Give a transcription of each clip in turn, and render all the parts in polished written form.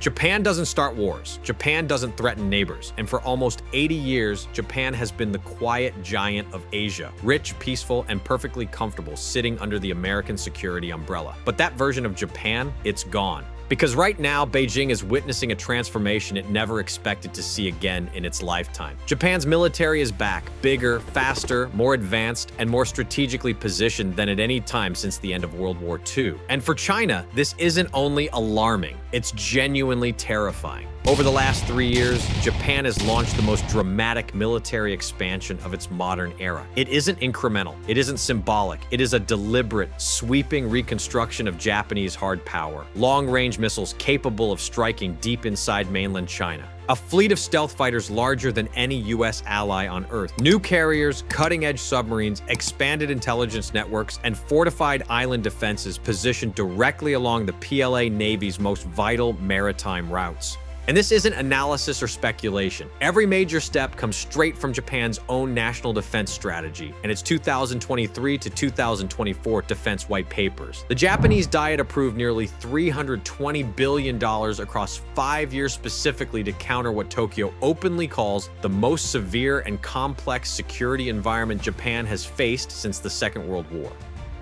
Japan doesn't start wars. Japan doesn't threaten neighbors. And for almost 80 years, Japan has been the quiet giant of Asia, rich, peaceful, and perfectly comfortable sitting under the American security umbrella. But that version of Japan, it's gone. Because right now, Beijing is witnessing a transformation it never expected to see again in its lifetime. Japan's military is back, bigger, faster, more advanced, and more strategically positioned than at any time since the end of World War II. And for China, this isn't only alarming, it's genuinely terrifying. Over the last 3 years, Japan has launched the most dramatic military expansion of its modern era. It isn't incremental, it isn't symbolic, it is a deliberate, sweeping reconstruction of Japanese hard power, long-range missiles capable of striking deep inside mainland China. A fleet of stealth fighters larger than any U.S. ally on Earth. New carriers, cutting-edge submarines, expanded intelligence networks, and fortified island defenses positioned directly along the PLA Navy's most vital maritime routes. And this isn't analysis or speculation. Every major step comes straight from Japan's own national defense strategy and its 2023 to 2024 defense white papers. The Japanese Diet approved nearly $320 billion across 5 years specifically to counter what Tokyo openly calls the most severe and complex security environment Japan has faced since the Second World War.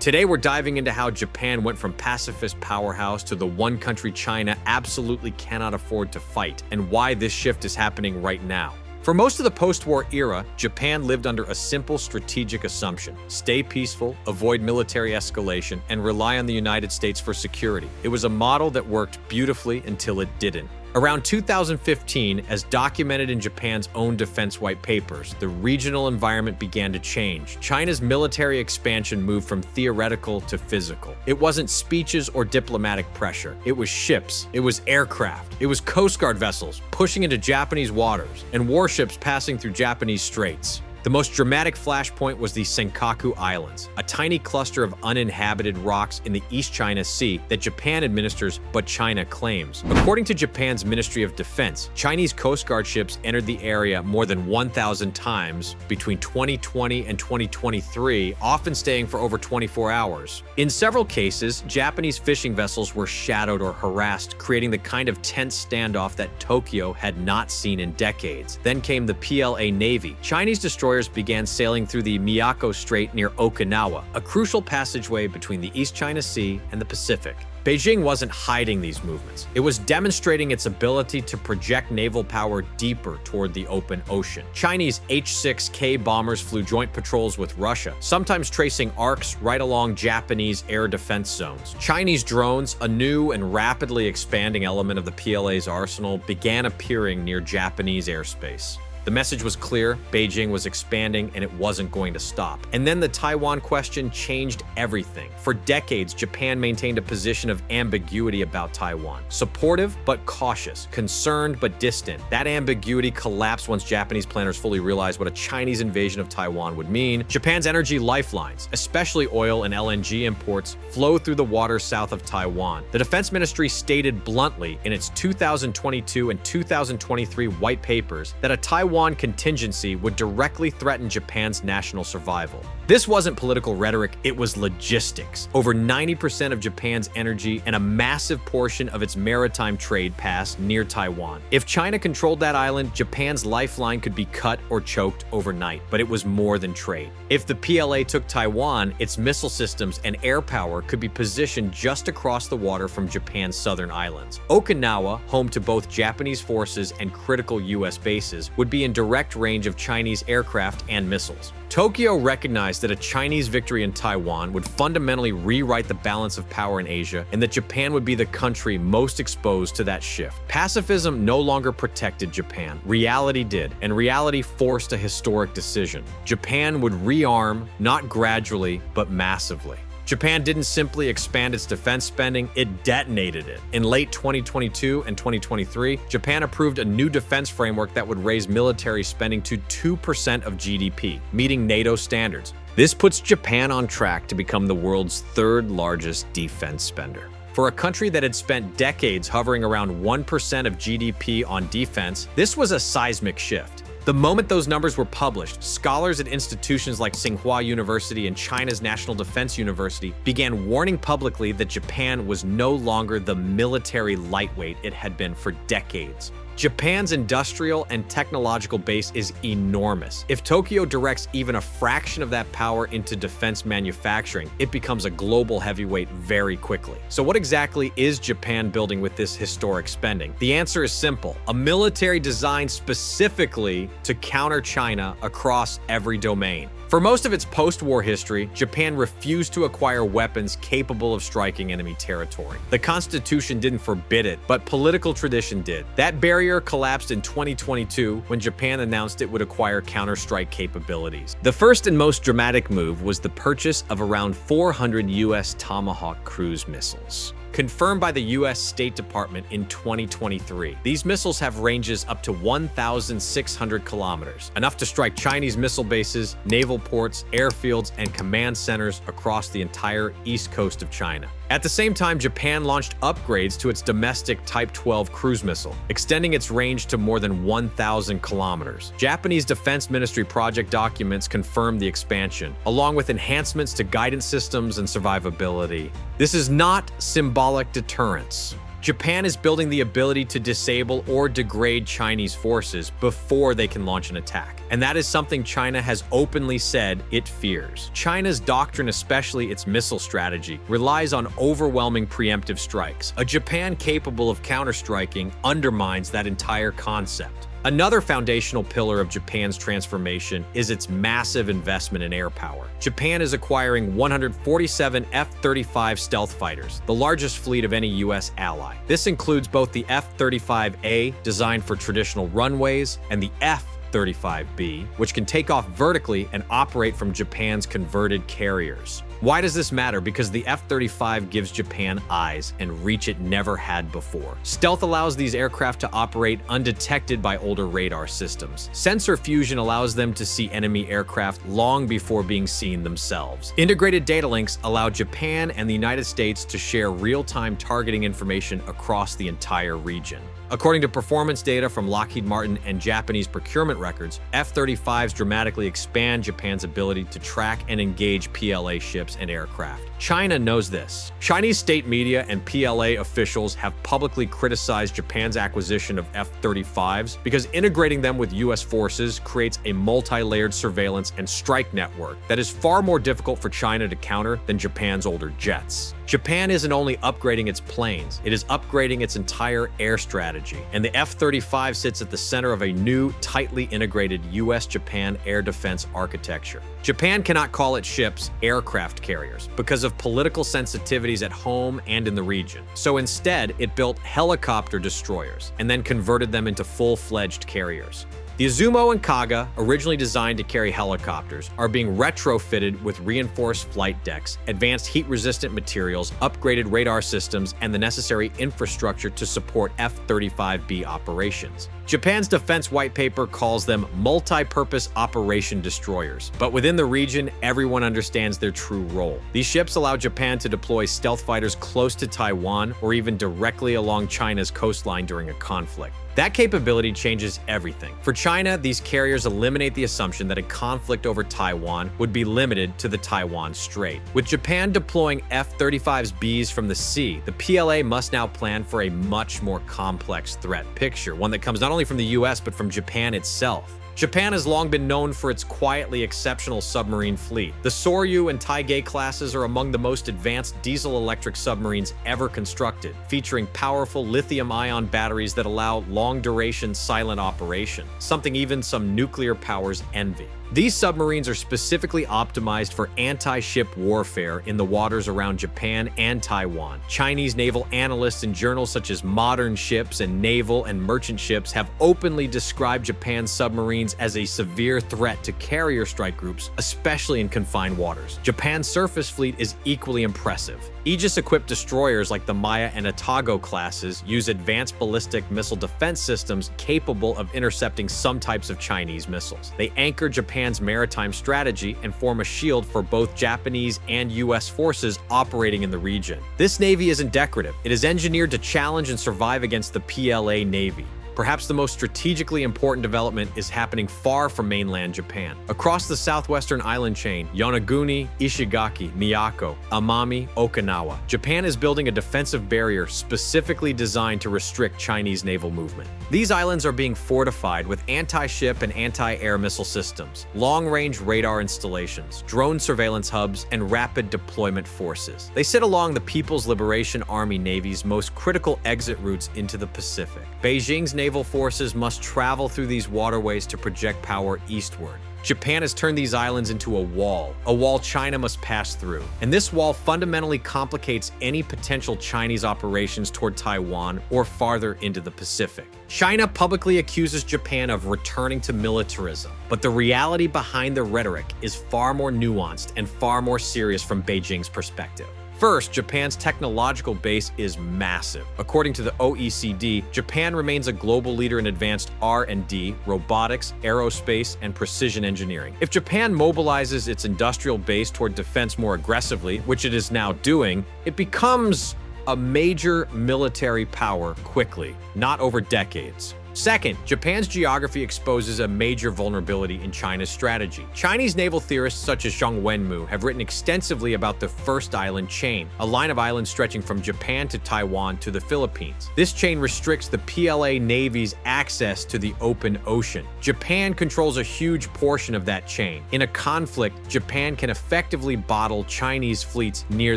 Today, we're diving into how Japan went from pacifist powerhouse to the one country China absolutely cannot afford to fight, and why this shift is happening right now. For most of the post-war era, Japan lived under a simple strategic assumption: stay peaceful, avoid military escalation, and rely on the United States for security. It was a model that worked beautifully until it didn't. Around 2015, as documented in Japan's own defense white papers, the regional environment began to change. China's military expansion moved from theoretical to physical. It wasn't speeches or diplomatic pressure. It was ships. It was aircraft. It was Coast Guard vessels pushing into Japanese waters and warships passing through Japanese straits. The most dramatic flashpoint was the Senkaku Islands, a tiny cluster of uninhabited rocks in the East China Sea that Japan administers but China claims. According to Japan's Ministry of Defense, Chinese Coast Guard ships entered the area more than 1,000 times between 2020 and 2023, often staying for over 24 hours. In several cases, Japanese fishing vessels were shadowed or harassed, creating the kind of tense standoff that Tokyo had not seen in decades. Then came the PLA Navy. Chinese destroyers began sailing through the Miyako Strait near Okinawa, a crucial passageway between the East China Sea and the Pacific. Beijing wasn't hiding these movements. It was demonstrating its ability to project naval power deeper toward the open ocean. Chinese H-6K bombers flew joint patrols with Russia, sometimes tracing arcs right along Japanese air defense zones. Chinese drones, a new and rapidly expanding element of the PLA's arsenal, began appearing near Japanese airspace. The message was clear: Beijing was expanding and it wasn't going to stop. And then the Taiwan question changed everything. For decades, Japan maintained a position of ambiguity about Taiwan. Supportive but cautious, concerned but distant. That ambiguity collapsed once Japanese planners fully realized what a Chinese invasion of Taiwan would mean. Japan's energy lifelines, especially oil and LNG imports, flow through the waters south of Taiwan. The Defense Ministry stated bluntly in its 2022 and 2023 white papers that a Taiwan contingency would directly threaten Japan's national survival. This wasn't political rhetoric, it was logistics. Over 90% of Japan's energy and a massive portion of its maritime trade passed near Taiwan. If China controlled that island, Japan's lifeline could be cut or choked overnight, but it was more than trade. If the PLA took Taiwan, its missile systems and air power could be positioned just across the water from Japan's southern islands. Okinawa, home to both Japanese forces and critical US bases, would be in direct range of Chinese aircraft and missiles. Tokyo recognized that a Chinese victory in Taiwan would fundamentally rewrite the balance of power in Asia, and that Japan would be the country most exposed to that shift. Pacifism no longer protected Japan. Reality did, and reality forced a historic decision. Japan would rearm, not gradually, but massively. Japan didn't simply expand its defense spending, it detonated it. In late 2022 and 2023, Japan approved a new defense framework that would raise military spending to 2% of GDP, meeting NATO standards. This puts Japan on track to become the world's third largest defense spender. For a country that had spent decades hovering around 1% of GDP on defense, this was a seismic shift. The moment those numbers were published, scholars at institutions like Tsinghua University and China's National Defense University began warning publicly that Japan was no longer the military lightweight it had been for decades. Japan's industrial and technological base is enormous. If Tokyo directs even a fraction of that power into defense manufacturing, it becomes a global heavyweight very quickly. So what exactly is Japan building with this historic spending? The answer is simple: a military designed specifically to counter China across every domain. For most of its post-war history, Japan refused to acquire weapons capable of striking enemy territory. The Constitution didn't forbid it, but political tradition did. That barrier collapsed in 2022 when Japan announced it would acquire counterstrike capabilities. The first and most dramatic move was the purchase of around 400 U.S. Tomahawk cruise missiles, confirmed by the U.S. State Department in 2023. These missiles have ranges up to 1,600 kilometers, enough to strike Chinese missile bases, naval ports, airfields, and command centers across the entire east coast of China. At the same time, Japan launched upgrades to its domestic Type 12 cruise missile, extending its range to more than 1,000 kilometers. Japanese Defense Ministry project documents confirmed the expansion, along with enhancements to guidance systems and survivability. This is not symbolic deterrence. Japan is building the ability to disable or degrade Chinese forces before they can launch an attack. And that is something China has openly said it fears. China's doctrine, especially its missile strategy, relies on overwhelming preemptive strikes. A Japan capable of counterstriking undermines that entire concept. Another foundational pillar of Japan's transformation is its massive investment in air power. Japan is acquiring 147 F-35 stealth fighters, the largest fleet of any U.S. ally. This includes both the F-35A, designed for traditional runways, and the F-35B, which can take off vertically and operate from Japan's converted carriers. Why does this matter? Because the F-35 gives Japan eyes and reach it never had before. Stealth allows these aircraft to operate undetected by older radar systems. Sensor fusion allows them to see enemy aircraft long before being seen themselves. Integrated data links allow Japan and the United States to share real-time targeting information across the entire region. According to performance data from Lockheed Martin and Japanese procurement records, F-35s dramatically expand Japan's ability to track and engage PLA ships and aircraft. China knows this. Chinese state media and PLA officials have publicly criticized Japan's acquisition of F-35s because integrating them with U.S. forces creates a multi-layered surveillance and strike network that is far more difficult for China to counter than Japan's older jets. Japan isn't only upgrading its planes, it is upgrading its entire air strategy, and the F-35 sits at the center of a new, tightly integrated U.S.-Japan air defense architecture. Japan cannot call its ships aircraft carriers because of political sensitivities at home and in the region. So instead, it built helicopter destroyers and then converted them into full-fledged carriers. The Izumo and Kaga, originally designed to carry helicopters, are being retrofitted with reinforced flight decks, advanced heat-resistant materials, upgraded radar systems, and the necessary infrastructure to support F-35B operations. Japan's defense white paper calls them multi-purpose operation destroyers, but within the region, everyone understands their true role. These ships allow Japan to deploy stealth fighters close to Taiwan or even directly along China's coastline during a conflict. That capability changes everything. For China, these carriers eliminate the assumption that a conflict over Taiwan would be limited to the Taiwan Strait. With Japan deploying F-35Bs from the sea, the PLA must now plan for a much more complex threat picture, one that comes not only from the US but from Japan itself. Japan has long been known for its quietly exceptional submarine fleet. The Soryu and Taige classes are among the most advanced diesel-electric submarines ever constructed, featuring powerful lithium-ion batteries that allow long-duration silent operation, something even some nuclear powers envy. These submarines are specifically optimized for anti-ship warfare in the waters around Japan and Taiwan. Chinese naval analysts in journals such as Modern Ships and Naval and Merchant Ships have openly described Japan's submarines as a severe threat to carrier strike groups, especially in confined waters. Japan's surface fleet is equally impressive. Aegis-equipped destroyers like the Maya and Atago classes use advanced ballistic missile defense systems capable of intercepting some types of Chinese missiles. They anchor Japan's maritime strategy and form a shield for both Japanese and U.S. forces operating in the region. This navy isn't decorative. It is engineered to challenge and survive against the PLA Navy. Perhaps the most strategically important development is happening far from mainland Japan. Across the southwestern island chain, Yonaguni, Ishigaki, Miyako, Amami, Okinawa, Japan is building a defensive barrier specifically designed to restrict Chinese naval movement. These islands are being fortified with anti-ship and anti-air missile systems, long-range radar installations, drone surveillance hubs, and rapid deployment forces. They sit along the People's Liberation Army Navy's most critical exit routes into the Pacific. Beijing's naval forces must travel through these waterways to project power eastward. Japan has turned these islands into a wall China must pass through. And this wall fundamentally complicates any potential Chinese operations toward Taiwan or farther into the Pacific. China publicly accuses Japan of returning to militarism, but the reality behind the rhetoric is far more nuanced and far more serious from Beijing's perspective. First, Japan's technological base is massive. According to the OECD, Japan remains a global leader in advanced R&D, robotics, aerospace, and precision engineering. If Japan mobilizes its industrial base toward defense more aggressively, which it is now doing, it becomes a major military power quickly, not over decades. Second, Japan's geography exposes a major vulnerability in China's strategy. Chinese naval theorists such as Zhang Wenmu have written extensively about the First Island Chain, a line of islands stretching from Japan to Taiwan to the Philippines. This chain restricts the PLA Navy's access to the open ocean. Japan controls a huge portion of that chain. In a conflict, Japan can effectively bottle Chinese fleets near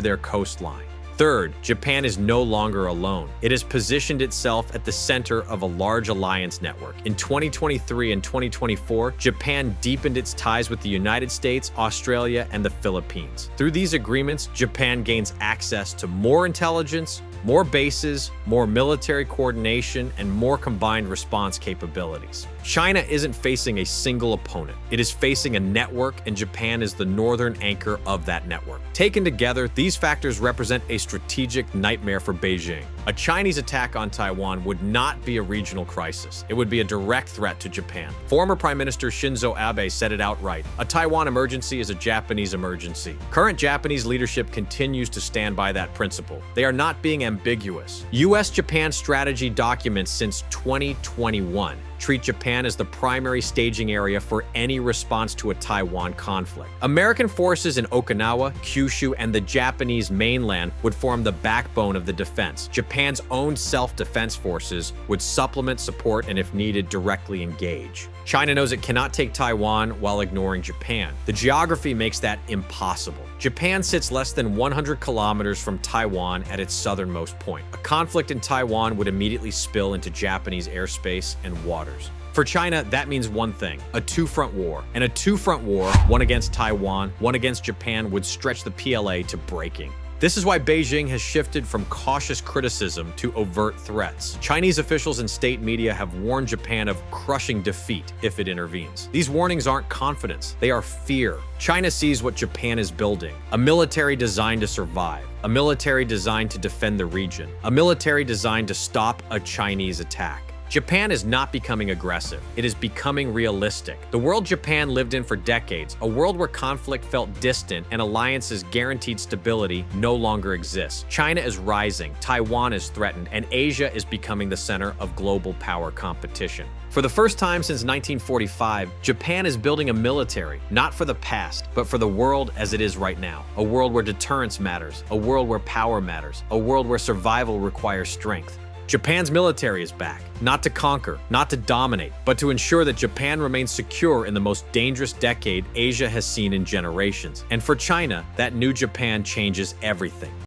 their coastline. Third, Japan is no longer alone. It has positioned itself at the center of a large alliance network. In 2023 and 2024, Japan deepened its ties with the United States, Australia, and the Philippines. Through these agreements, Japan gains access to more intelligence, more bases, more military coordination, and more combined response capabilities. China isn't facing a single opponent. It is facing a network, and Japan is the northern anchor of that network. Taken together, these factors represent a strategic nightmare for Beijing. A Chinese attack on Taiwan would not be a regional crisis. It would be a direct threat to Japan. Former Prime Minister Shinzo Abe said it outright. A Taiwan emergency is a Japanese emergency. Current Japanese leadership continues to stand by that principle. They are not being ambiguous. US-Japan strategy documents since 2021 treat Japan as the primary staging area for any response to a Taiwan conflict. American forces in Okinawa, Kyushu, and the Japanese mainland would form the backbone of the defense. Japan's own self-defense forces would supplement, support, and if needed, directly engage. China knows it cannot take Taiwan while ignoring Japan. The geography makes that impossible. Japan sits less than 100 kilometers from Taiwan at its southernmost point. A conflict in Taiwan would immediately spill into Japanese airspace and waters. For China, that means one thing: a two-front war. And a two-front war, one against Taiwan, one against Japan, would stretch the PLA to breaking. This is why Beijing has shifted from cautious criticism to overt threats. Chinese officials and state media have warned Japan of crushing defeat if it intervenes. These warnings aren't confidence, they are fear. China sees what Japan is building: a military designed to survive, a military designed to defend the region, a military designed to stop a Chinese attack. Japan is not becoming aggressive. It is becoming realistic. The world Japan lived in for decades, a world where conflict felt distant and alliances guaranteed stability, no longer exists. China is rising, Taiwan is threatened, and Asia is becoming the center of global power competition. For the first time since 1945, Japan is building a military, not for the past, but for the world as it is right now. A world where deterrence matters, a world where power matters, a world where survival requires strength. Japan's military is back, not to conquer, not to dominate, but to ensure that Japan remains secure in the most dangerous decade Asia has seen in generations. And for China, that new Japan changes everything.